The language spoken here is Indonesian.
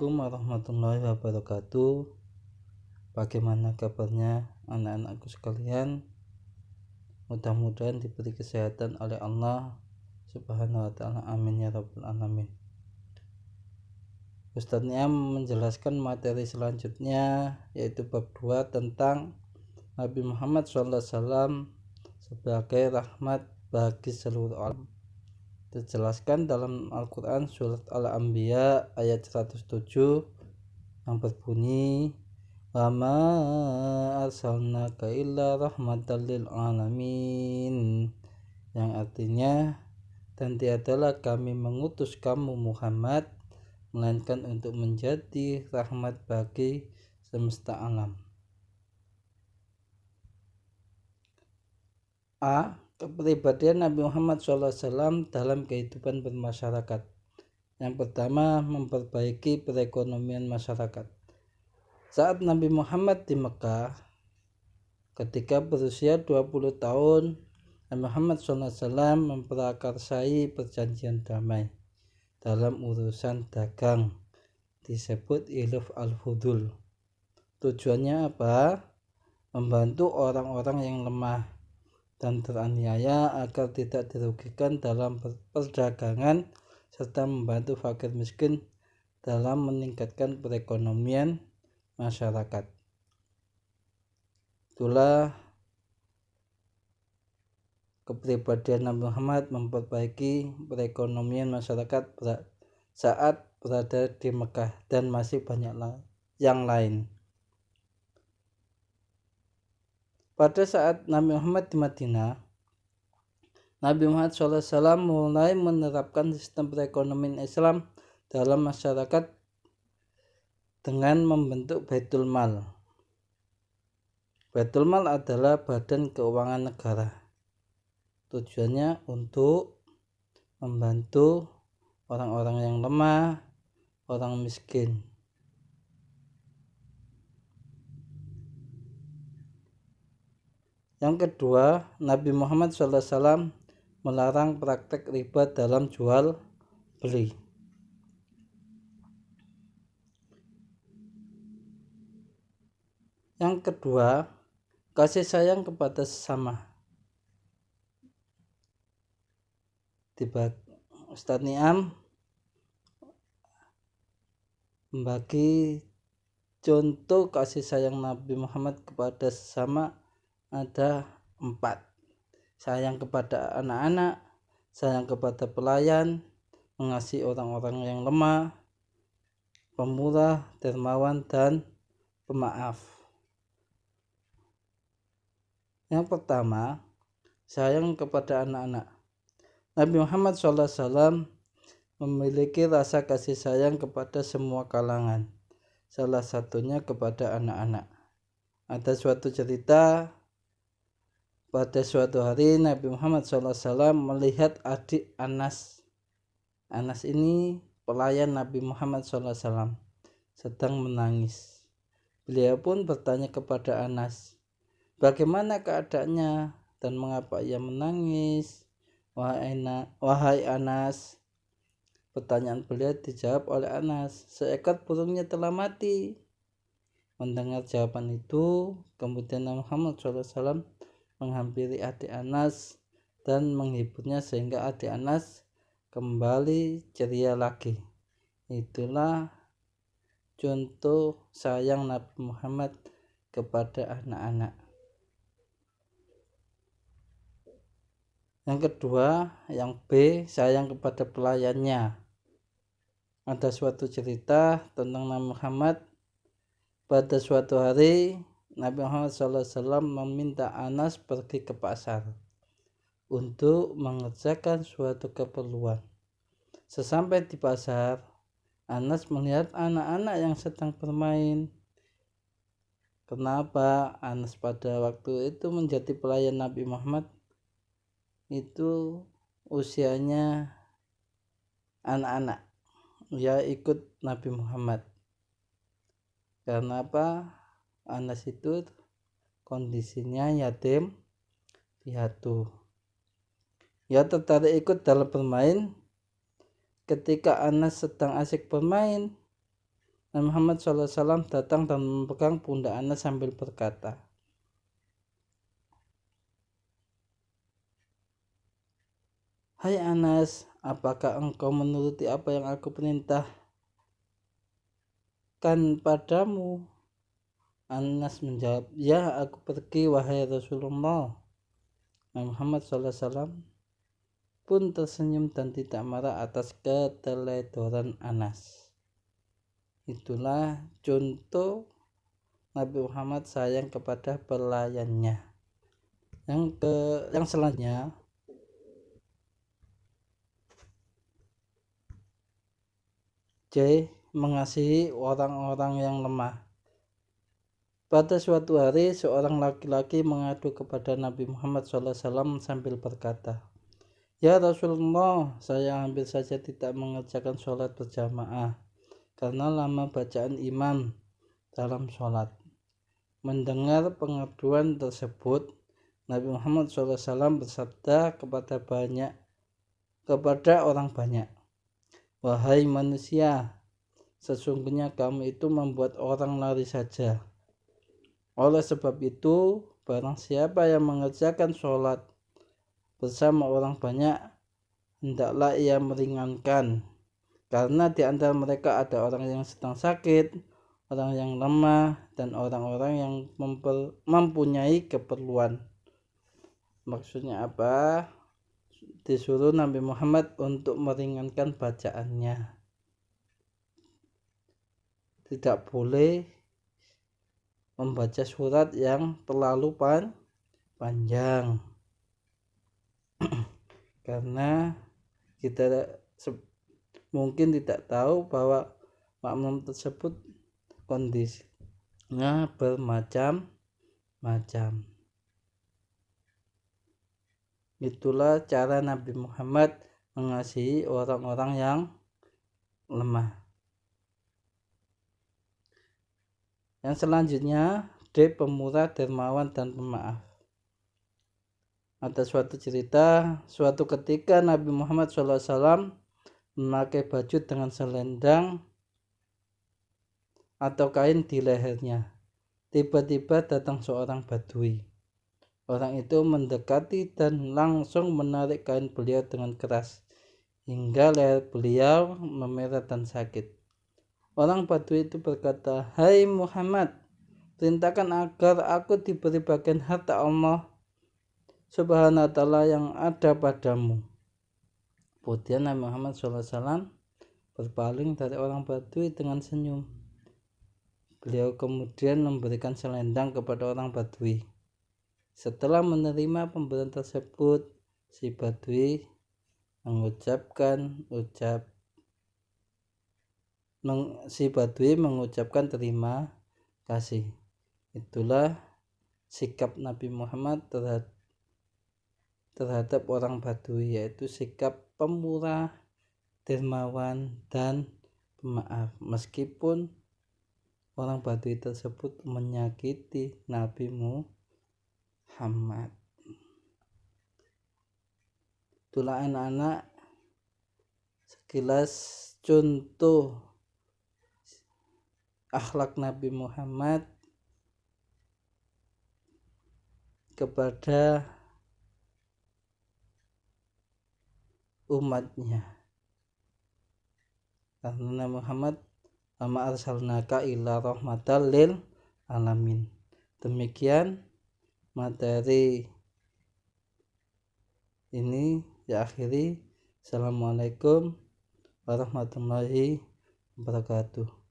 Assalamualaikum warahmatullahi wabarakatuh. Bagaimana kabarnya anak-anakku sekalian? Mudah-mudahan diberi kesehatan oleh Allah Subhanahu wa ta'ala. Amin ya rabbal alamin. Ustaz Niam menjelaskan materi selanjutnya, yaitu bab 2 tentang Nabi Muhammad SAW sebagai rahmat bagi seluruh alam. Dijelaskan dalam Al-Quran surat Al-Anbiya ayat 107 yang berbunyi, wa ma arsalnaka illa rahmatan lil alamin, yang artinya, dan tiadalah kami mengutus kamu Muhammad melainkan untuk menjadi rahmat bagi semesta alam. A. Kepribadian Nabi Muhammad SAW dalam kehidupan bermasyarakat. Yang pertama, memperbaiki perekonomian masyarakat. Saat Nabi Muhammad di Mekah, ketika berusia 20 tahun, Nabi Muhammad SAW memprakarsai perjanjian damai dalam urusan dagang, disebut Hilf al-Fudul. Tujuannya apa? Membantu orang-orang yang lemah dan teraniaya agar tidak dirugikan dalam perdagangan, serta membantu fakir miskin dalam meningkatkan perekonomian masyarakat. Itulah kepribadian Nabi Muhammad memperbaiki perekonomian masyarakat saat berada di Mekah, dan masih banyak yang lain. Pada saat Nabi Muhammad di Madinah, Nabi Muhammad SAW mulai menerapkan sistem perekonomian Islam dalam masyarakat dengan membentuk Baitul Mal. Baitul Mal adalah badan keuangan negara. Tujuannya untuk membantu orang-orang yang lemah, orang miskin. Yang kedua, Nabi Muhammad SAW melarang praktek riba dalam jual beli. Yang kedua, kasih sayang kepada sesama. Ustaz Niam membagi contoh kasih sayang Nabi Muhammad kepada sesama ada 4. Sayang kepada anak-anak, sayang kepada pelayan, mengasihi orang-orang yang lemah, pemurah, dermawan, dan pemaaf. Yang pertama, sayang kepada anak-anak. Nabi Muhammad SAW memiliki rasa kasih sayang kepada semua kalangan, salah satunya kepada anak-anak. Ada suatu cerita, pada suatu hari Nabi Muhammad SAW melihat adik Anas. Anas ini pelayan Nabi Muhammad SAW sedang menangis. Beliau pun bertanya kepada Anas, bagaimana keadaannya dan mengapa ia menangis? Wahai Anas. Pertanyaan beliau dijawab oleh Anas, seekor burungnya telah mati. Mendengar jawaban itu, kemudian Nabi Muhammad SAW menghampiri adik Anas dan menghiburnya sehingga adik Anas kembali ceria lagi. Itulah contoh sayang Nabi Muhammad kepada anak-anak. Yang kedua, yang B, sayang kepada pelayannya. Ada suatu cerita tentang Nabi Muhammad. Pada suatu hari Nabi Muhammad SAW meminta Anas pergi ke pasar untuk mengerjakan suatu keperluan. Sesampai di pasar, Anas melihat anak-anak yang sedang bermain. Kenapa Anas pada waktu itu menjadi pelayan Nabi Muhammad? Itu usianya anak-anak, ya ikut Nabi Muhammad. Karena apa? Anas itu kondisinya yatim piatu. Ya tertarik ikut dalam bermain. Ketika Anas sedang asik bermain, Nabi Muhammad SAW datang dan memegang pundak Anas sambil berkata, "Hai Anas, apakah engkau menuruti apa yang aku perintahkan padamu?" Anas menjawab, "Ya, aku pergi wahai Rasulullah." Nabi Muhammad SAW pun tersenyum dan tidak marah atas keteledoran Anas. Itulah contoh Nabi Muhammad sayang kepada pelayannya. Yang selanjutnya, C. Mengasihi orang-orang yang lemah. Pada suatu hari, seorang laki-laki mengadu kepada Nabi Muhammad SAW sambil berkata, "Ya Rasulullah, saya hampir saja tidak mengerjakan sholat berjamaah karena lama bacaan imam dalam sholat." Mendengar pengaduan tersebut, Nabi Muhammad SAW bersabda kepada orang banyak, "Wahai manusia, sesungguhnya kamu itu membuat orang lari saja. Oleh sebab itu, barang siapa yang mengerjakan sholat bersama orang banyak, hendaklah ia meringankan. Karena di antara mereka ada orang yang sedang sakit, orang yang lemah, dan orang-orang yang mempunyai keperluan." Maksudnya apa? Disuruh Nabi Muhammad untuk meringankan bacaannya. Tidak boleh membaca surat yang terlalu panjang. Karena kita mungkin tidak tahu bahwa makmum tersebut kondisinya bermacam-macam. Itulah cara Nabi Muhammad mengasihi orang-orang yang lemah. Yang selanjutnya, D. Pemurah, dermawan, dan pemaaf. Ada suatu cerita, suatu ketika Nabi Muhammad SAW memakai baju dengan selendang atau kain di lehernya. Tiba-tiba datang seorang badui. Orang itu mendekati dan langsung menarik kain beliau dengan keras, hingga leher beliau memerah dan sakit. Orang badui itu berkata, "Hai Muhammad, perintahkan agar aku diberi bagian harta Allah Subhanahu wa ta'ala yang ada padamu." Kemudian Nabi Muhammad SAW berpaling dari orang badui dengan senyum. Beliau kemudian memberikan selendang kepada orang badui. Setelah menerima pemberian tersebut, si badui mengucapkan terima kasih. Itulah sikap Nabi Muhammad terhadap orang badui, yaitu sikap pemurah, dermawan, dan pemaaf, meskipun orang badui tersebut menyakiti Nabi Muhammad. Itulah anak-anak sekilas contoh akhlak Nabi Muhammad kepada umatnya. Karena Nabi Muhammad ama arsalnaka illa rahmatal lil alamin. Demikian materi ini diakhiri. Assalamualaikum warahmatullahi wabarakatuh.